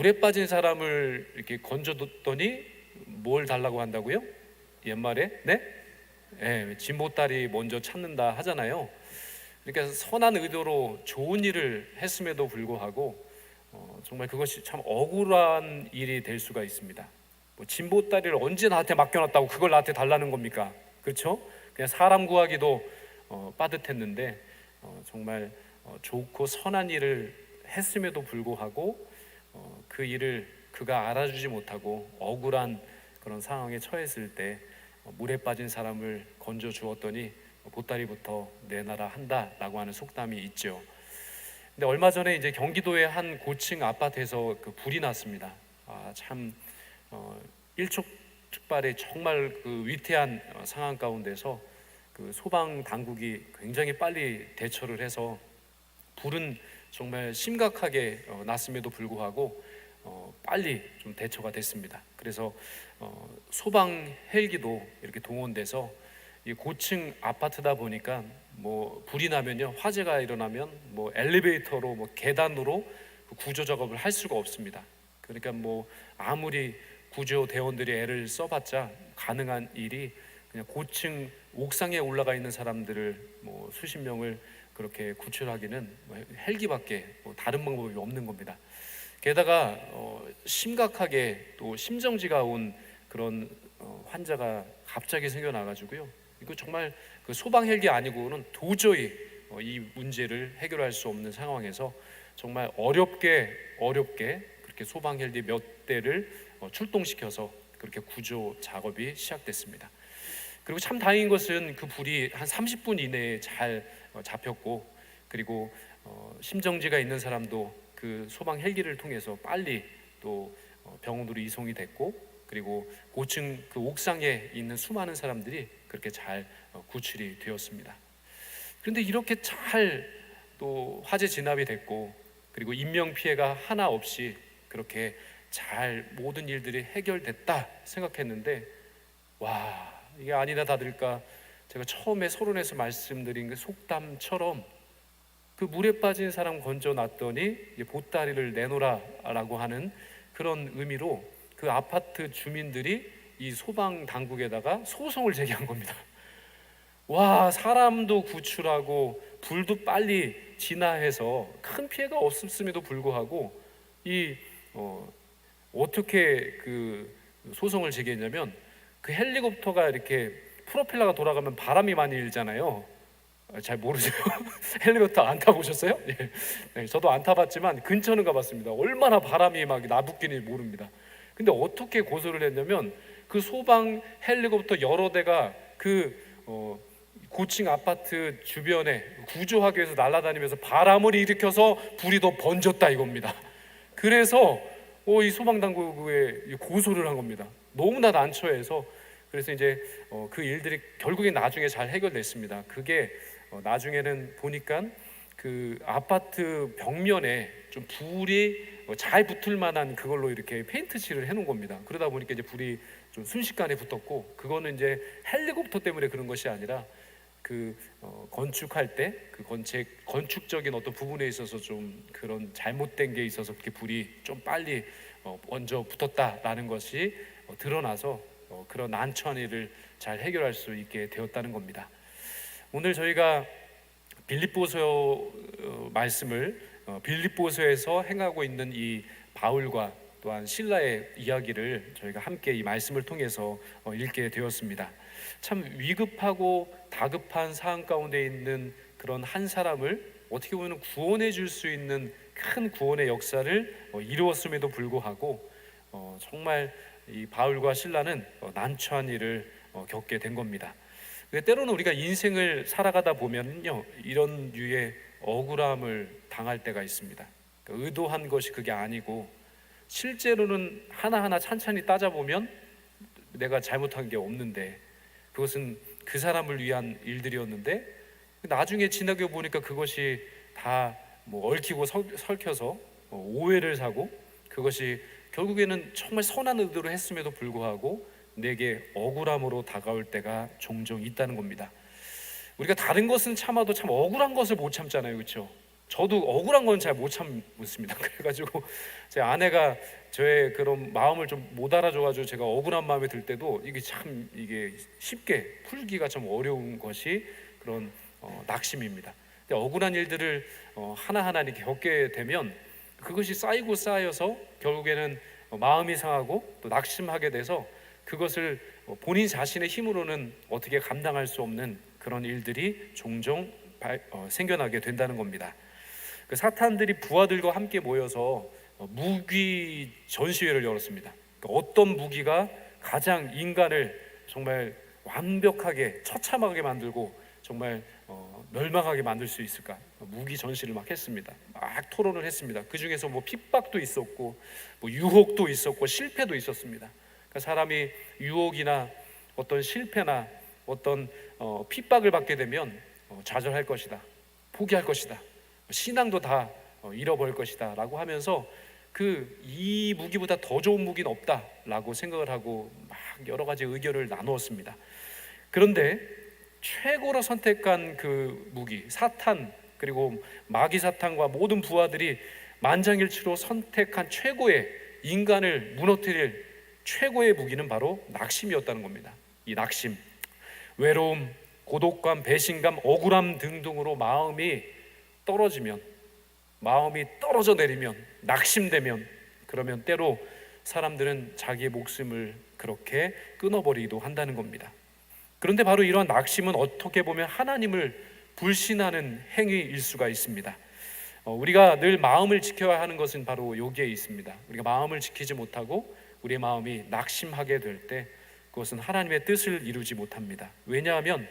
물에 빠진 사람을 이렇게 건져뒀더니 뭘 달라고 한다고요? 옛말에 네? 진보다리 먼저 찾는다 하잖아요. 그러니까 선한 의도로 좋은 일을 했음에도 불구하고 정말 그것이 참 억울한 일이 될 수가 있습니다. 뭐 진보다리를 언제 나한테 맡겨놨다고 그걸 나한테 달라는 겁니까? 그렇죠? 그냥 사람 구하기도 빠듯했는데 정말 좋고 선한 일을 했음에도 불구하고 그 일을 그가 알아주지 못하고 억울한 그런 상황에 처했을 때 물에 빠진 사람을 건져 주었더니 보따리부터 내놔라 한다라고 하는 속담이 있죠. 근데 얼마 전에 이제 경기도의 한 고층 아파트에서 그 불이 났습니다. 참 일촉즉발의 정말 그 위태한 상황 가운데서 그 소방 당국이 굉장히 빨리 대처를 해서 불은 정말 심각하게 났음에도 불구하고 빨리 좀 대처가 됐습니다. 그래서 소방 헬기도 이렇게 동원돼서 이 고층 아파트다 보니까 뭐 불이 나면요, 화재가 일어나면 뭐 엘리베이터로 뭐 계단으로 구조 작업을 할 수가 없습니다. 그러니까 뭐 아무리 구조대원들이 애를 써봤자 가능한 일이 그냥 고층 옥상에 올라가 있는 사람들을 뭐 수십 명을 그렇게 구출하기는 뭐 헬기밖에 뭐 다른 방법이 없는 겁니다. 게다가 심각하게 또 심정지가 온 그런 환자가 갑자기 생겨나가지고요. 이거 정말 그 소방 헬기 아니고는 도저히 이 문제를 해결할 수 없는 상황에서 정말 어렵게 그렇게 소방 헬기 몇 대를 출동시켜서 그렇게 구조 작업이 시작됐습니다. 그리고 참 다행인 것은 그 불이 한 30분 이내에 잘 잡혔고, 그리고 심정지가 있는 사람도 그 소방 헬기를 통해서 빨리 또 병원으로 이송이 됐고, 그리고 고층 그 옥상에 있는 수많은 사람들이 그렇게 잘 구출이 되었습니다. 그런데 이렇게 잘 또 화재 진압이 됐고, 그리고 인명 피해가 하나 없이 그렇게 잘 모든 일들이 해결됐다 생각했는데, 와, 이게 아니나 다를까 제가 처음에 서론에서 말씀드린 그 속담처럼 그 물에 빠진 사람 건져놨더니 보따리를 내놓으라라고 하는 그런 의미로 그 아파트 주민들이 이 소방 당국에다가 소송을 제기한 겁니다. 와, 사람도 구출하고 불도 빨리 진화해서 큰 피해가 없음에도 불구하고 이 어떻게 그 소송을 제기했냐면, 그 헬리콥터가 이렇게 프로펠러가 돌아가면 바람이 많이 일잖아요. 잘 모르세요? 헬리콥터 안 타보셨어요? 예. 네, 저도 안 타봤지만 근처는 가봤습니다. 얼마나 바람이 막 나붙기는지 모릅니다. 근데 어떻게 고소를 했냐면, 그 소방 헬리콥터 여러 대가 그 고층 아파트 주변에 구조하기 위해서 날아다니면서 바람을 일으켜서 불이 더 번졌다 이겁니다. 그래서 이 소방당국에 고소를 한 겁니다. 너무나 난처해서. 그래서 이제 그 일들이 결국에 나중에 잘 해결됐습니다. 그게 나중에는 보니까 그 아파트 벽면에 좀 불이 잘 붙을 만한 그걸로 이렇게 페인트 칠을 해놓은 겁니다. 그러다 보니까 이제 불이 좀 순식간에 붙었고, 그거는 이제 헬리콥터 때문에 그런 것이 아니라 그 건축할 때 그 건축적인 어떤 부분에 있어서 좀 그런 잘못된 게 있어서 그렇게 불이 좀 빨리 먼저 붙었다라는 것이 드러나서 그런 난처한 일을 잘 해결할 수 있게 되었다는 겁니다. 오늘 저희가 빌립보서 말씀을 빌립보서에서 행하고 있는 이 바울과 또한 실라의 이야기를 저희가 함께 이 말씀을 통해서 읽게 되었습니다. 참 위급하고 다급한 상황 가운데 있는 그런 한 사람을 어떻게 보면 구원해 줄 수 있는 큰 구원의 역사를 이루었음에도 불구하고 정말 이 바울과 실라는 난처한 일을 겪게 된 겁니다. 때로는 우리가 인생을 살아가다 보면요, 이런 류의 억울함을 당할 때가 있습니다. 그러니까 의도한 것이 그게 아니고 실제로는 하나하나 찬찬히 따져보면 내가 잘못한 게 없는데, 그것은 그 사람을 위한 일들이었는데 나중에 지나고 보니까 그것이 다 뭐 얽히고 설켜서 오해를 사고, 그것이 결국에는 정말 선한 의도로 했음에도 불구하고 내게 억울함으로 다가올 때가 종종 있다는 겁니다. 우리가 다른 것은 참아도 참 억울한 것을 못 참잖아요, 그렇죠? 저도 억울한 건 잘 못 참습니다. 그래가지고 제 아내가 저의 그런 마음을 좀 못 알아줘가지고 제가 억울한 마음이 들 때도 이게 쉽게 풀기가 좀 어려운 것이 그런 낙심입니다. 근데 억울한 일들을 하나하나 이렇게 겪게 되면 그것이 쌓이고 쌓여서 결국에는 마음이 상하고 또 낙심하게 돼서 그것을 본인 자신의 힘으로는 어떻게 감당할 수 없는 그런 일들이 종종 생겨나게 된다는 겁니다. 그 사탄들이 부하들과 함께 모여서 무기 전시회를 열었습니다. 어떤 무기가 가장 인간을 정말 완벽하게 처참하게 만들고 정말 멸망하게 만들 수 있을까? 무기 전시를 막 했습니다. 막 토론을 했습니다. 그 중에서 뭐 핍박도 있었고, 뭐 유혹도 있었고, 실패도 있었습니다. 그러니까 사람이 유혹이나 어떤 실패나 어떤 핍박을 받게 되면 좌절할 것이다, 포기할 것이다, 신앙도 다 잃어버릴 것이다 라고 하면서 이 무기보다 더 좋은 무기는 없다라고 생각을 하고 막 여러 가지 의견을 나누었습니다. 그런데 최고로 선택한 그 무기, 사탄 그리고 마귀 사탄과 모든 부하들이 만장일치로 선택한 최고의 인간을 무너뜨릴 최고의 무기는 바로 낙심이었다는 겁니다. 이 낙심, 외로움, 고독감, 배신감, 억울함 등등으로 마음이 떨어져 내리면, 낙심되면, 그러면 때로 사람들은 자기의 목숨을 그렇게 끊어버리기도 한다는 겁니다. 그런데 바로 이러한 낙심은 어떻게 보면 하나님을 불신하는 행위일 수가 있습니다. 우리가 늘 마음을 지켜야 하는 것은 바로 여기에 있습니다. 우리가 마음을 지키지 못하고 우리의 마음이 낙심하게 될 때 그것은 하나님의 뜻을 이루지 못합니다. 왜냐하면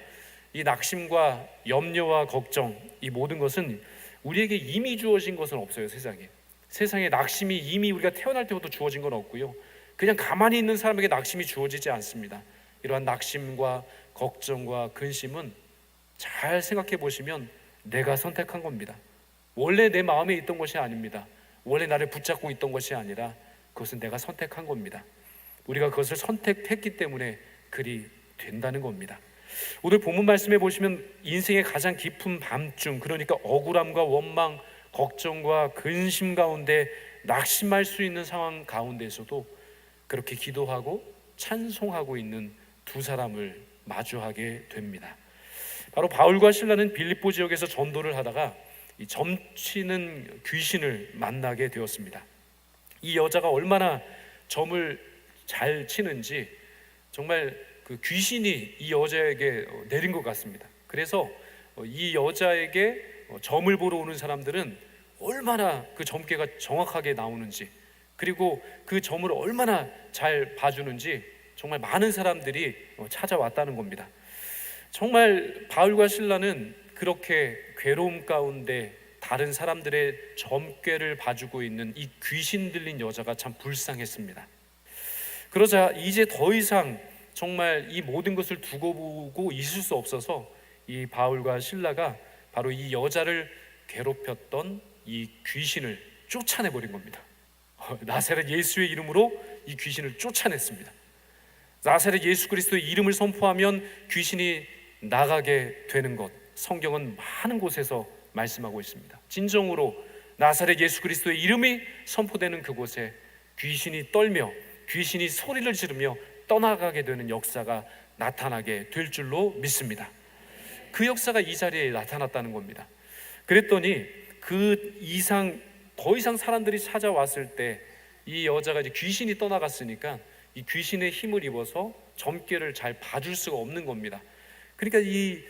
이 낙심과 염려와 걱정, 이 모든 것은 우리에게 이미 주어진 것은 없어요. 세상에 낙심이 이미 우리가 태어날 때부터 주어진 건 없고요, 그냥 가만히 있는 사람에게 낙심이 주어지지 않습니다. 이러한 낙심과 걱정과 근심은 잘 생각해 보시면 내가 선택한 겁니다. 원래 내 마음에 있던 것이 아닙니다. 원래 나를 붙잡고 있던 것이 아니라 그것은 내가 선택한 겁니다. 우리가 그것을 선택했기 때문에 그리 된다는 겁니다. 오늘 본문 말씀해 보시면 인생의 가장 깊은 밤중, 그러니까 억울함과 원망, 걱정과 근심 가운데 낙심할 수 있는 상황 가운데서도 그렇게 기도하고 찬송하고 있는 두 사람을 마주하게 됩니다. 바로 바울과 실라는 빌립보 지역에서 전도를 하다가 이 점치는 귀신을 만나게 되었습니다. 이 여자가 얼마나 점을 잘 치는지 정말 그 귀신이 이 여자에게 내린 것 같습니다. 그래서 이 여자에게 점을 보러 오는 사람들은 얼마나 그 점괘가 정확하게 나오는지, 그리고 그 점을 얼마나 잘 봐주는지 정말 많은 사람들이 찾아왔다는 겁니다. 정말 바울과 실라는 그렇게 괴로움 가운데 다른 사람들의 점괘를 봐주고 있는 이 귀신 들린 여자가 참 불쌍했습니다. 그러자 이제 더 이상 정말 이 모든 것을 두고 보고 있을 수 없어서 이 바울과 실라가 바로 이 여자를 괴롭혔던 이 귀신을 쫓아내버린 겁니다. 나사렛 예수의 이름으로 이 귀신을 쫓아냈습니다. 나사렛 예수 그리스도의 이름을 선포하면 귀신이 나가게 되는 것, 성경은 많은 곳에서 말씀하고 있습니다. 진정으로 나사렛 예수 그리스도의 이름이 선포되는 그곳에 귀신이 떨며 귀신이 소리를 지르며 떠나가게 되는 역사가 나타나게 될 줄로 믿습니다. 그 역사가 이 자리에 나타났다는 겁니다. 그랬더니 더 이상 사람들이 찾아왔을 때 이 여자가 이제 귀신이 떠나갔으니까 이 귀신의 힘을 입어서 점괘를 잘 봐줄 수가 없는 겁니다. 그러니까 이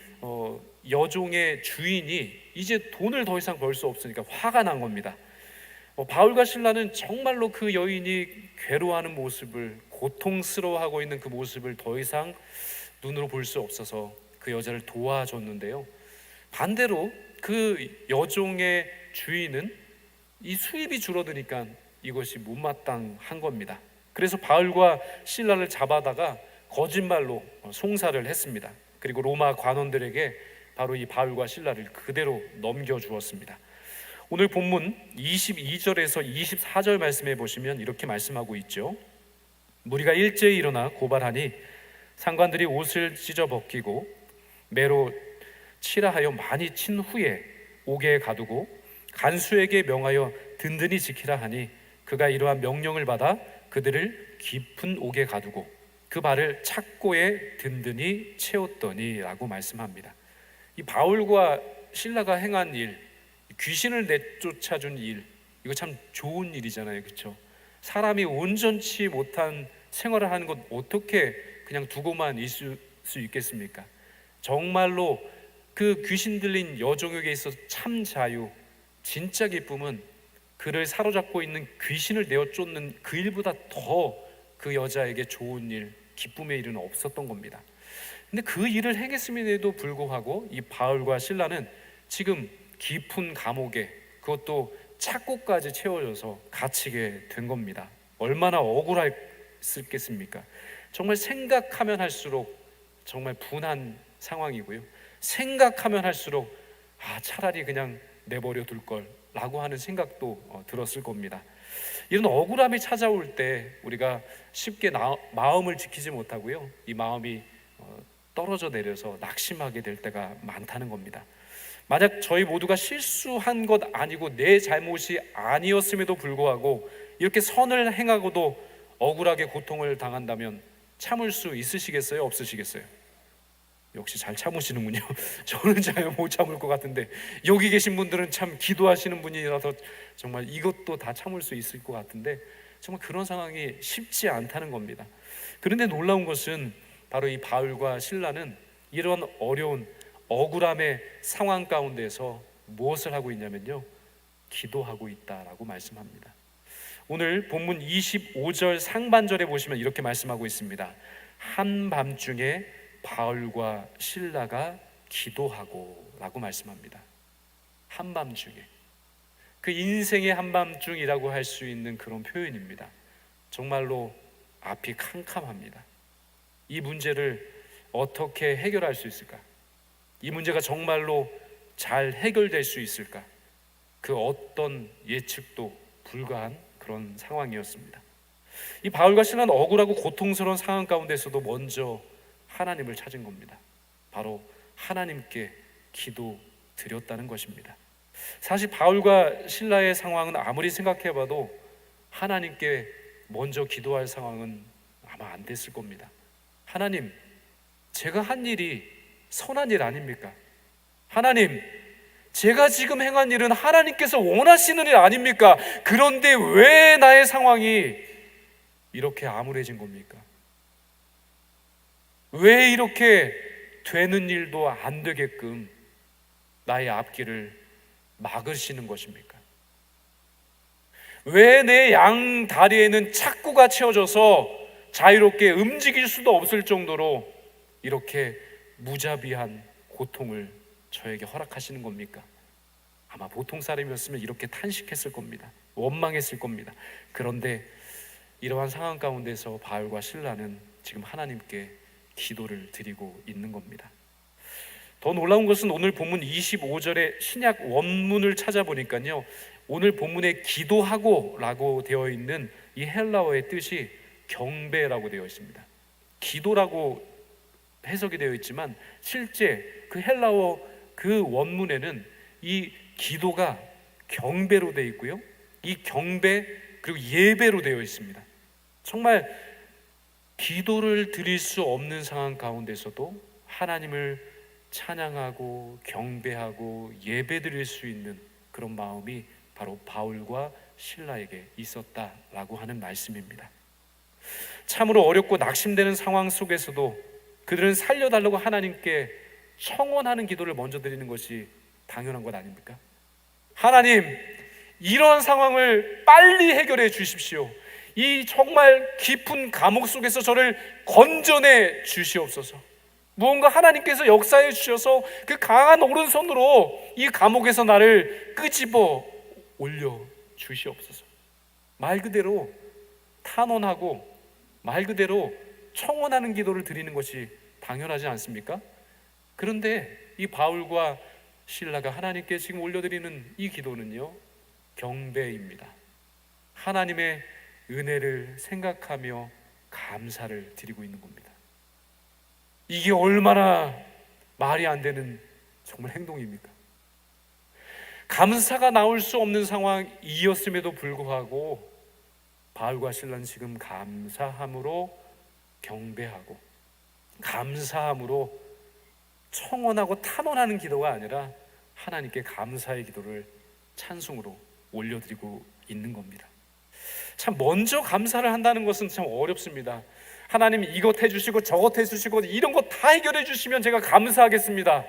여종의 주인이 이제 돈을 더 이상 벌 수 없으니까 화가 난 겁니다. 바울과 실라는 정말로 그 여인이 괴로워하는 모습을, 고통스러워하고 있는 그 모습을 더 이상 눈으로 볼 수 없어서 그 여자를 도와줬는데요, 반대로 그 여종의 주인은 이 수입이 줄어드니까 이것이 못마땅한 겁니다. 그래서 바울과 실라를 잡아다가 거짓말로 송사를 했습니다. 그리고 로마 관원들에게 바로 이 바울과 실라를 그대로 넘겨주었습니다. 오늘 본문 22절에서 24절 말씀해 보시면 이렇게 말씀하고 있죠. 무리가 일제히 일어나 고발하니 상관들이 옷을 찢어 벗기고 매로 치라 하여 많이 친 후에 옥에 가두고 간수에게 명하여 든든히 지키라 하니 그가 이러한 명령을 받아 그들을 깊은 옥에 가두고 그 발을 착고에 든든히 채웠더니 라고 말씀합니다. 이 바울과 실라가 행한 일, 귀신을 내쫓아준 일, 이거 참 좋은 일이잖아요, 그렇죠? 사람이 온전치 못한 생활을 하는 것 어떻게 그냥 두고만 있을 수 있겠습니까? 정말로 그 귀신 들린 여종에게 있어서 참 자유, 진짜 기쁨은 그를 사로잡고 있는 귀신을 내어 쫓는 그 일보다 더 그 여자에게 좋은 일, 기쁨의 일은 없었던 겁니다. 근데 그 일을 행했음에도 불구하고 이 바울과 실라는 지금 깊은 감옥에, 그것도 착고까지 채워져서 갇히게 된 겁니다. 얼마나 억울했겠습니까? 정말 생각하면 할수록 정말 분한 상황이고요. 생각하면 할수록 차라리 그냥 내버려 둘 걸 라고 하는 생각도 들었을 겁니다. 이런 억울함이 찾아올 때 우리가 쉽게 마음을 지키지 못하고요, 이 마음이 떨어져 내려서 낙심하게 될 때가 많다는 겁니다. 만약 저희 모두가 실수한 것 아니고 내 잘못이 아니었음에도 불구하고 이렇게 선을 행하고도 억울하게 고통을 당한다면 참을 수 있으시겠어요? 없으시겠어요? 역시 잘 참으시는군요. 저는 잘 못 참을 것 같은데 여기 계신 분들은 참 기도하시는 분이라서 정말 이것도 다 참을 수 있을 것 같은데 정말 그런 상황이 쉽지 않다는 겁니다. 그런데 놀라운 것은 바로 이 바울과 실라는 이런 어려운 억울함의 상황 가운데서 무엇을 하고 있냐면요, 기도하고 있다라고 말씀합니다. 오늘 본문 25절 상반절에 보시면 이렇게 말씀하고 있습니다. 한밤중에 바울과 실라가 기도하고 라고 말씀합니다. 한밤중에, 그 인생의 한밤중이라고 할 수 있는 그런 표현입니다. 정말로 앞이 캄캄합니다. 이 문제를 어떻게 해결할 수 있을까? 이 문제가 정말로 잘 해결될 수 있을까? 그 어떤 예측도 불가한 그런 상황이었습니다. 이 바울과 실라는 억울하고 고통스러운 상황 가운데서도 먼저 하나님을 찾은 겁니다. 바로 하나님께 기도 드렸다는 것입니다. 사실 바울과 실라의 상황은 아무리 생각해봐도 하나님께 먼저 기도할 상황은 아마 안 됐을 겁니다. 하나님, 제가 한 일이 선한 일 아닙니까? 하나님, 제가 지금 행한 일은 하나님께서 원하시는 일 아닙니까? 그런데 왜 나의 상황이 이렇게 암울해진 겁니까? 왜 이렇게 되는 일도 안 되게끔 나의 앞길을 막으시는 것입니까? 왜 내 양 다리에는 착고가 채워져서 자유롭게 움직일 수도 없을 정도로 이렇게 무자비한 고통을 저에게 허락하시는 겁니까? 아마 보통 사람이었으면 이렇게 탄식했을 겁니다. 원망했을 겁니다. 그런데 이러한 상황 가운데서 바울과 실라는 지금 하나님께 기도를 드리고 있는 겁니다. 더 놀라운 것은 오늘 본문 25절의 신약 원문을 찾아보니까요, 오늘 본문에 기도하고 라고 되어 있는 이 헬라어의 뜻이 경배라고 되어 있습니다. 기도라고 해석이 되어 있지만 실제 그 헬라어 그 원문에는 이 기도가 경배로 되어 있고요, 이 경배 그리고 예배로 되어 있습니다. 정말 기도를 드릴 수 없는 상황 가운데서도 하나님을 찬양하고 경배하고 예배드릴 수 있는 그런 마음이 바로 바울과 실라에게 있었다라고 하는 말씀입니다. 참으로 어렵고 낙심되는 상황 속에서도 그들은 살려달라고 하나님께 청원하는 기도를 먼저 드리는 것이 당연한 것 아닙니까? 하나님, 이런 상황을 빨리 해결해 주십시오. 이 정말 깊은 감옥 속에서 저를 건져내 주시옵소서. 무언가 하나님께서 역사해 주셔서 그 강한 오른손으로 이 감옥에서 나를 끄집어 올려 주시옵소서. 말 그대로 탄원하고 말 그대로 청원하는 기도를 드리는 것이 당연하지 않습니까? 그런데 이 바울과 실라가 하나님께 지금 올려드리는 이 기도는요, 경배입니다. 하나님의 은혜를 생각하며 감사를 드리고 있는 겁니다. 이게 얼마나 말이 안 되는 정말 행동입니까? 감사가 나올 수 없는 상황이었음에도 불구하고 바울과 실라는 지금 감사함으로 경배하고 감사함으로 청원하고 탄원하는 기도가 아니라 하나님께 감사의 기도를 찬송으로 올려드리고 있는 겁니다. 참 먼저 감사를 한다는 것은 참 어렵습니다. 하나님 이것 해주시고 저것 해주시고 이런 거 다 해결해 주시면 제가 감사하겠습니다.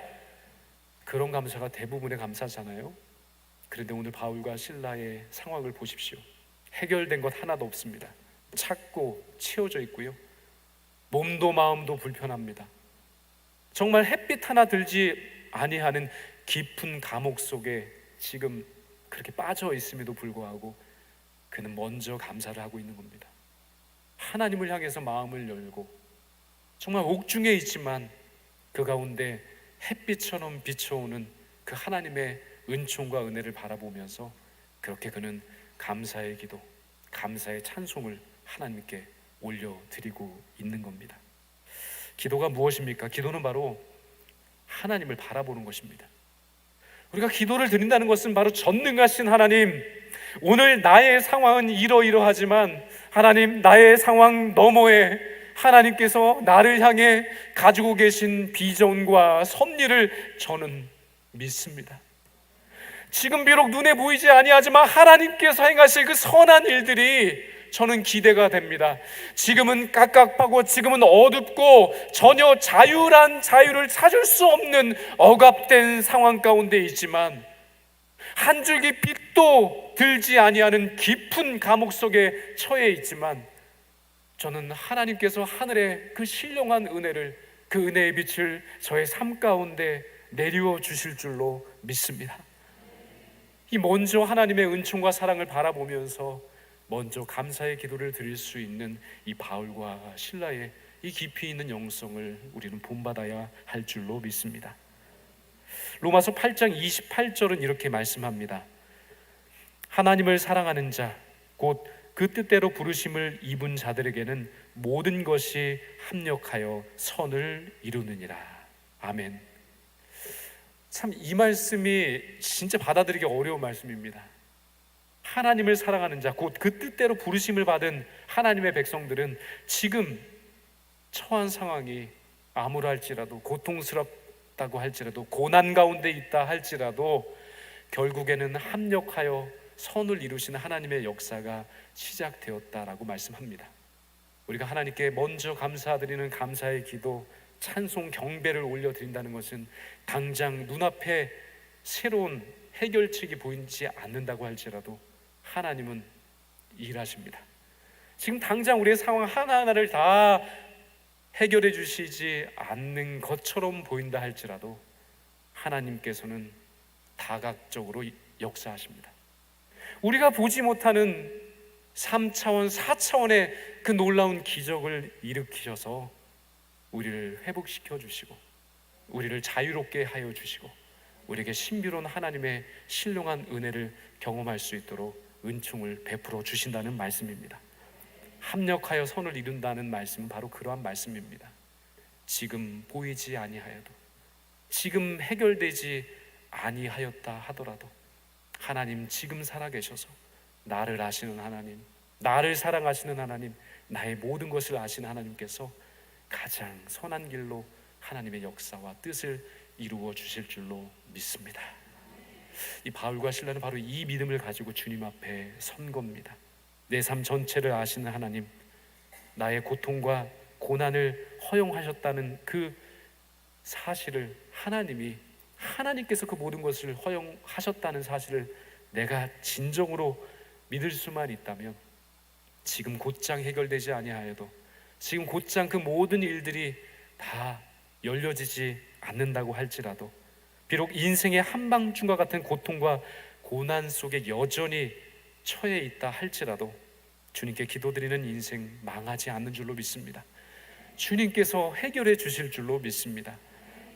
그런 감사가 대부분의 감사잖아요. 그런데 오늘 바울과 실라의 상황을 보십시오. 해결된 것 하나도 없습니다. 찼고 치워져 있고요, 몸도 마음도 불편합니다. 정말 햇빛 하나 들지 아니하는 깊은 감옥 속에 지금 그렇게 빠져 있음에도 불구하고 그는 먼저 감사를 하고 있는 겁니다. 하나님을 향해서 마음을 열고 정말 옥중에 있지만 그 가운데 햇빛처럼 비춰오는 그 하나님의 은총과 은혜를 바라보면서 그렇게 그는 감사의 기도, 감사의 찬송을 하나님께 올려드리고 있는 겁니다. 기도가 무엇입니까? 기도는 바로 하나님을 바라보는 것입니다. 우리가 기도를 드린다는 것은 바로 전능하신 하나님, 오늘 나의 상황은 이러이러하지만 하나님, 나의 상황 너머에 하나님께서 나를 향해 가지고 계신 비전과 섭리를 저는 믿습니다. 지금 비록 눈에 보이지 아니하지만 하나님께서 행하실 그 선한 일들이 저는 기대가 됩니다. 지금은 깝깝하고 지금은 어둡고 전혀 자유란 자유를 찾을 수 없는 억압된 상황 가운데 있지만 한 줄기 빛도 들지 아니하는 깊은 감옥 속에 처해 있지만 저는 하나님께서 하늘의 그 신령한 은혜를, 그 은혜의 빛을 저의 삶 가운데 내리워 주실 줄로 믿습니다. 이 먼저 하나님의 은총과 사랑을 바라보면서 먼저 감사의 기도를 드릴 수 있는 이 바울과 실라의 이 깊이 있는 영성을 우리는 본받아야 할 줄로 믿습니다. 로마서 8장 28절은 이렇게 말씀합니다. 하나님을 사랑하는 자, 곧 그 뜻대로 부르심을 입은 자들에게는 모든 것이 합력하여 선을 이루느니라. 아멘. 참 이 말씀이 진짜 받아들이기 어려운 말씀입니다. 하나님을 사랑하는 자, 곧 그 뜻대로 부르심을 받은 하나님의 백성들은 지금 처한 상황이 암울할지라도, 고통스럽다고 할지라도, 고난 가운데 있다 할지라도 결국에는 합력하여 선을 이루시는 하나님의 역사가 시작되었다라고 말씀합니다. 우리가 하나님께 먼저 감사드리는 감사의 기도, 찬송, 경배를 올려드린다는 것은 당장 눈앞에 새로운 해결책이 보이지 않는다고 할지라도 하나님은 일하십니다. 지금 당장 우리의 상황 하나하나를 다 해결해 주시지 않는 것처럼 보인다 할지라도 하나님께서는 다각적으로 역사하십니다. 우리가 보지 못하는 3차원, 4차원의 그 놀라운 기적을 일으키셔서 우리를 회복시켜 주시고 우리를 자유롭게 하여 주시고 우리에게 신비로운 하나님의 신령한 은혜를 경험할 수 있도록 은총을 베풀어 주신다는 말씀입니다. 합력하여 선을 이룬다는 말씀은 바로 그러한 말씀입니다. 지금 보이지 아니하여도, 지금 해결되지 아니하였다 하더라도 하나님 지금 살아계셔서 나를 아시는 하나님, 나를 사랑하시는 하나님, 나의 모든 것을 아시는 하나님께서 가장 선한 길로 하나님의 역사와 뜻을 이루어 주실 줄로 믿습니다. 이 바울과 실라는 바로 이 믿음을 가지고 주님 앞에 선 겁니다. 내 삶 전체를 아시는 하나님, 나의 고통과 고난을 허용하셨다는 그 사실을 하나님께서 그 모든 것을 허용하셨다는 사실을 내가 진정으로 믿을 수만 있다면 지금 곧장 해결되지 아니하여도, 지금 곧장 그 모든 일들이 다 열려지지 않는다고 할지라도, 비록 인생의 한밤중과 같은 고통과 고난 속에 여전히 처해 있다 할지라도 주님께 기도드리는 인생 망하지 않는 줄로 믿습니다. 주님께서 해결해 주실 줄로 믿습니다.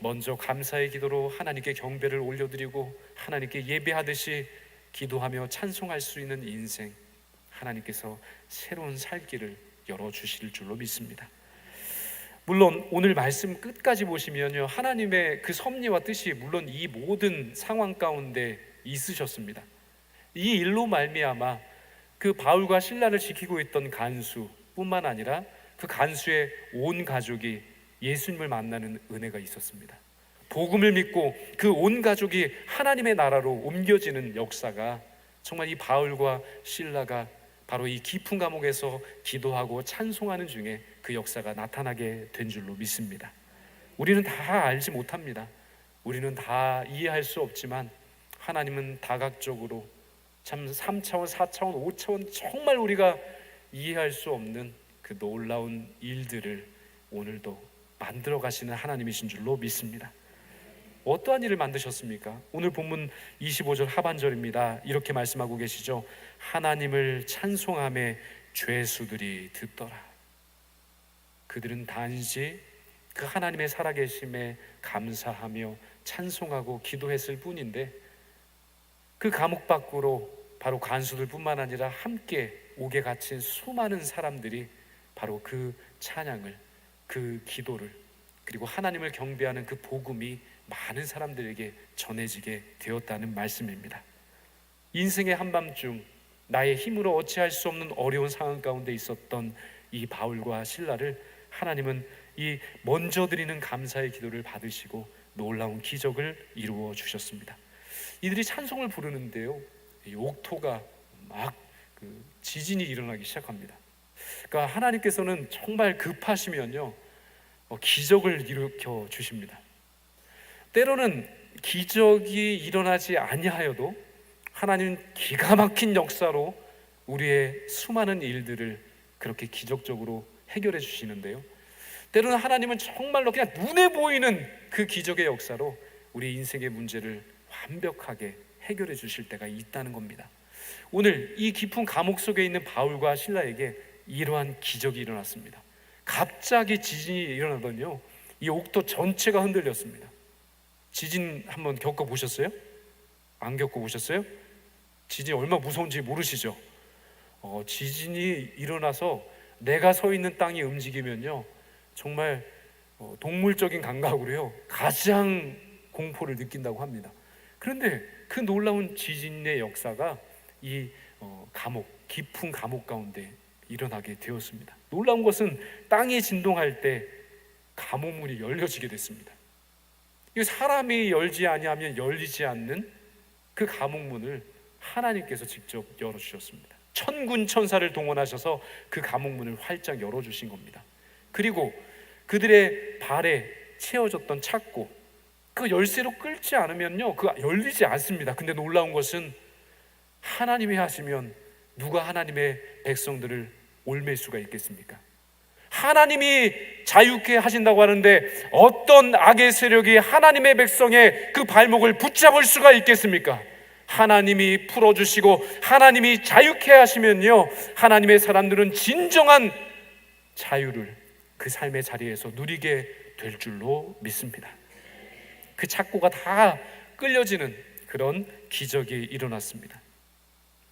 먼저 감사의 기도로 하나님께 경배를 올려드리고 하나님께 예배하듯이 기도하며 찬송할 수 있는 인생, 하나님께서 새로운 살 길을 열어주실 줄로 믿습니다. 물론 오늘 말씀 끝까지 보시면요, 하나님의 그 섭리와 뜻이 물론 이 모든 상황 가운데 있으셨습니다. 이 일로 말미암아 그 바울과 실라를 지키고 있던 간수뿐만 아니라 그 간수의 온 가족이 예수님을 만나는 은혜가 있었습니다. 복음을 믿고 그 온 가족이 하나님의 나라로 옮겨지는 역사가 정말 이 바울과 실라가 바로 이 깊은 감옥에서 기도하고 찬송하는 중에 그 역사가 나타나게 된 줄로 믿습니다. 우리는 다 알지 못합니다. 우리는 다 이해할 수 없지만 하나님은 다각적으로 참 3차원, 4차원, 5차원 정말 우리가 이해할 수 없는 그 놀라운 일들을 오늘도 만들어 가시는 하나님이신 줄로 믿습니다. 어떠한 일을 만드셨습니까? 오늘 본문 25절 하반절입니다. 이렇게 말씀하고 계시죠. 하나님을 찬송하며 죄수들이 듣더라. 그들은 단지 그 하나님의 살아계심에 감사하며 찬송하고 기도했을 뿐인데 그 감옥 밖으로 바로 간수들뿐만 아니라 함께 옥에 갇힌 수많은 사람들이 바로 그 찬양을, 그 기도를, 그리고 하나님을 경배하는 그 복음이 많은 사람들에게 전해지게 되었다는 말씀입니다. 인생의 한밤중 나의 힘으로 어찌할 수 없는 어려운 상황 가운데 있었던 이 바울과 실라를 하나님은 이 먼저 드리는 감사의 기도를 받으시고 놀라운 기적을 이루어 주셨습니다. 이들이 찬송을 부르는데요, 이 옥토가 막 지진이 일어나기 시작합니다. 그러니까 하나님께서는 정말 급하시면요 기적을 일으켜 주십니다. 때로는 기적이 일어나지 아니하여도 하나님은 기가 막힌 역사로 우리의 수많은 일들을 그렇게 기적적으로 해결해 주시는데요, 때로는 하나님은 정말로 그냥 눈에 보이는 그 기적의 역사로 우리 인생의 문제를 완벽하게 해결해 주실 때가 있다는 겁니다. 오늘 이 깊은 감옥 속에 있는 바울과 실라에게 이러한 기적이 일어났습니다. 갑자기 지진이 일어나더니요 이 옥토 전체가 흔들렸습니다. 지진 한번 겪어보셨어요? 안 겪어보셨어요? 지진이 얼마나 무서운지 모르시죠? 지진이 일어나서 내가 서 있는 땅이 움직이면요 정말 동물적인 감각으로요 가장 공포를 느낀다고 합니다. 그런데 그 놀라운 지진의 역사가 이 깊은 감옥 가운데 일어나게 되었습니다. 놀라운 것은 땅이 진동할 때 감옥 문이 열려지게 됐습니다. 이 사람이 열지 아니하면 열리지 않는 그 감옥 문을 하나님께서 직접 열어주셨습니다. 천군 천사를 동원하셔서 그 감옥 문을 활짝 열어주신 겁니다. 그리고 그들의 발에 채워졌던 착고, 그 열쇠로 끌지 않으면요 그 열리지 않습니다. 근데 놀라운 것은 하나님이 하시면 누가 하나님의 백성들을 옮길 수가 있겠습니까? 하나님이 자유케 하신다고 하는데 어떤 악의 세력이 하나님의 백성의 그 발목을 붙잡을 수가 있겠습니까? 하나님이 풀어주시고 하나님이 자유케 하시면요 하나님의 사람들은 진정한 자유를 그 삶의 자리에서 누리게 될 줄로 믿습니다. 그 착고가 다 끌려지는 그런 기적이 일어났습니다.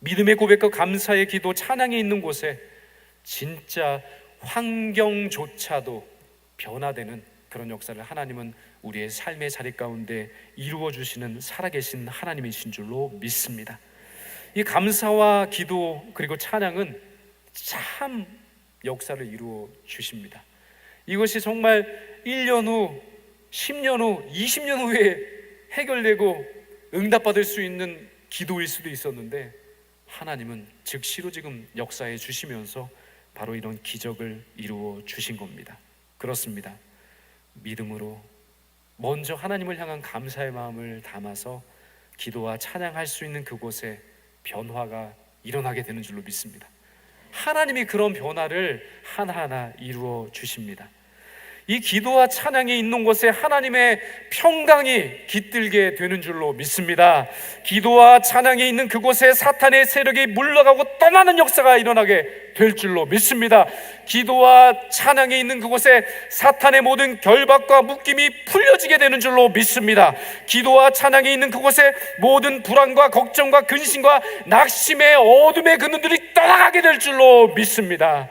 믿음의 고백과 감사의 기도, 찬양이 있는 곳에 진짜 환경조차도 변화되는 그런 역사를 하나님은 우리의 삶의 자리 가운데 이루어 주시는 살아계신 하나님이신 줄로 믿습니다. 이 감사와 기도 그리고 찬양은 참 역사를 이루어 주십니다. 이것이 정말 1년 후, 10년 후, 20년 후에 해결되고 응답받을 수 있는 기도일 수도 있었는데 하나님은 즉시로 지금 역사해 주시면서 바로 이런 기적을 이루어 주신 겁니다. 그렇습니다. 믿음으로 먼저 하나님을 향한 감사의 마음을 담아서 기도와 찬양할 수 있는 그곳에 변화가 일어나게 되는 줄로 믿습니다. 하나님이 그런 변화를 하나하나 이루어 주십니다. 이 기도와 찬양이 있는 곳에 하나님의 평강이 깃들게 되는 줄로 믿습니다. 기도와 찬양이 있는 그곳에 사탄의 세력이 물러가고 떠나는 역사가 일어나게 될 줄로 믿습니다. 기도와 찬양이 있는 그곳에 사탄의 모든 결박과 묶임이 풀려지게 되는 줄로 믿습니다. 기도와 찬양이 있는 그곳에 모든 불안과 걱정과 근심과 낙심의 어둠의 그늘들이 떠나가게 될 줄로 믿습니다.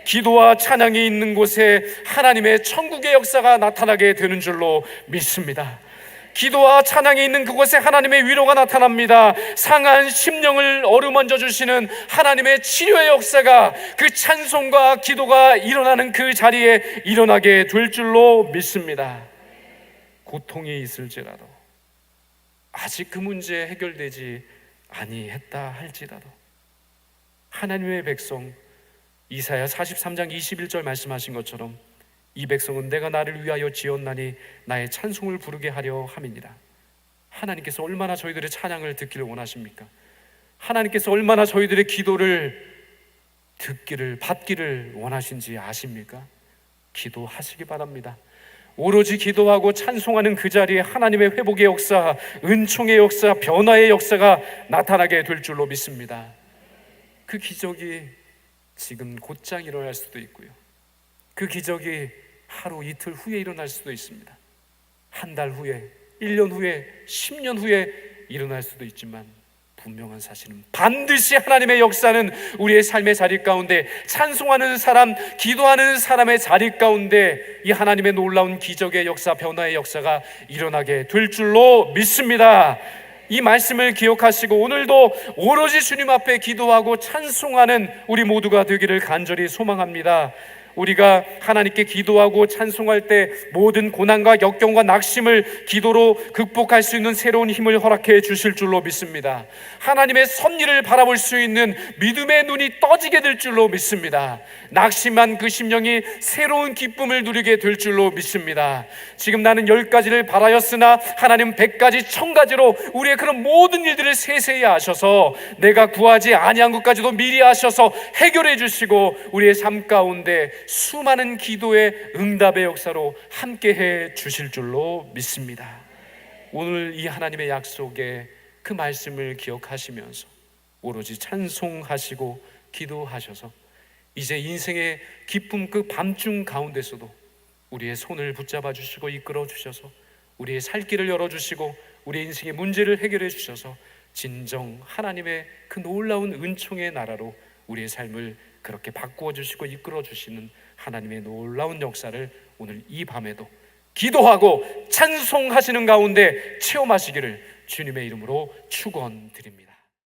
기도와 찬양이 있는 곳에 하나님의 천국의 역사가 나타나게 되는 줄로 믿습니다. 기도와 찬양이 있는 그곳에 하나님의 위로가 나타납니다. 상한 심령을 어루만져 주시는 하나님의 치료의 역사가 그 찬송과 기도가 일어나는 그 자리에 일어나게 될 줄로 믿습니다. 고통이 있을지라도, 아직 그 문제 해결되지 아니했다 할지라도, 하나님의 백성, 이사야 43장 21절 말씀하신 것처럼 이 백성은 내가 나를 위하여 지었나니 나의 찬송을 부르게 하려 함이니라. 하나님께서 얼마나 저희들의 찬양을 듣기를 원하십니까? 하나님께서 얼마나 저희들의 기도를 듣기를, 받기를 원하신지 아십니까? 기도하시기 바랍니다. 오로지 기도하고 찬송하는 그 자리에 하나님의 회복의 역사, 은총의 역사, 변화의 역사가 나타나게 될 줄로 믿습니다. 그 기적이 지금 곧장 일어날 수도 있고요, 그 기적이 하루 이틀 후에 일어날 수도 있습니다. 한 달 후에, 1년 후에, 10년 후에 일어날 수도 있지만 분명한 사실은 반드시 하나님의 역사는 우리의 삶의 자리 가운데, 찬송하는 사람, 기도하는 사람의 자리 가운데 이 하나님의 놀라운 기적의 역사, 변화의 역사가 일어나게 될 줄로 믿습니다. 이 말씀을 기억하시고 오늘도 오로지 주님 앞에 기도하고 찬송하는 우리 모두가 되기를 간절히 소망합니다. 우리가 하나님께 기도하고 찬송할 때 모든 고난과 역경과 낙심을 기도로 극복할 수 있는 새로운 힘을 허락해 주실 줄로 믿습니다. 하나님의 섭리를 바라볼 수 있는 믿음의 눈이 떠지게 될 줄로 믿습니다. 낙심한 그 심령이 새로운 기쁨을 누리게 될 줄로 믿습니다. 지금 나는 10가지를 바라였으나 하나님 100가지 1000가지로 우리의 그런 모든 일들을 세세히 아셔서 내가 구하지 아니한 것까지도 미리 아셔서 해결해 주시고 우리의 삶 가운데 수많은 기도의 응답의 역사로 함께해 주실 줄로 믿습니다. 오늘 이 하나님의 약속에 그 말씀을 기억하시면서 오로지 찬송하시고 기도하셔서 이제 인생의 기쁨 그 밤중 가운데서도 우리의 손을 붙잡아 주시고 이끌어 주셔서 우리의 살 길을 열어주시고 우리의 인생의 문제를 해결해 주셔서 진정 하나님의 그 놀라운 은총의 나라로 우리의 삶을 그렇게 바꾸어 주시고 이끌어 주시는 하나님의 놀라운 역사를 오늘 이 밤에도 기도하고 찬송하시는 가운데 체험하시기를 주님의 이름으로 축원드립니다.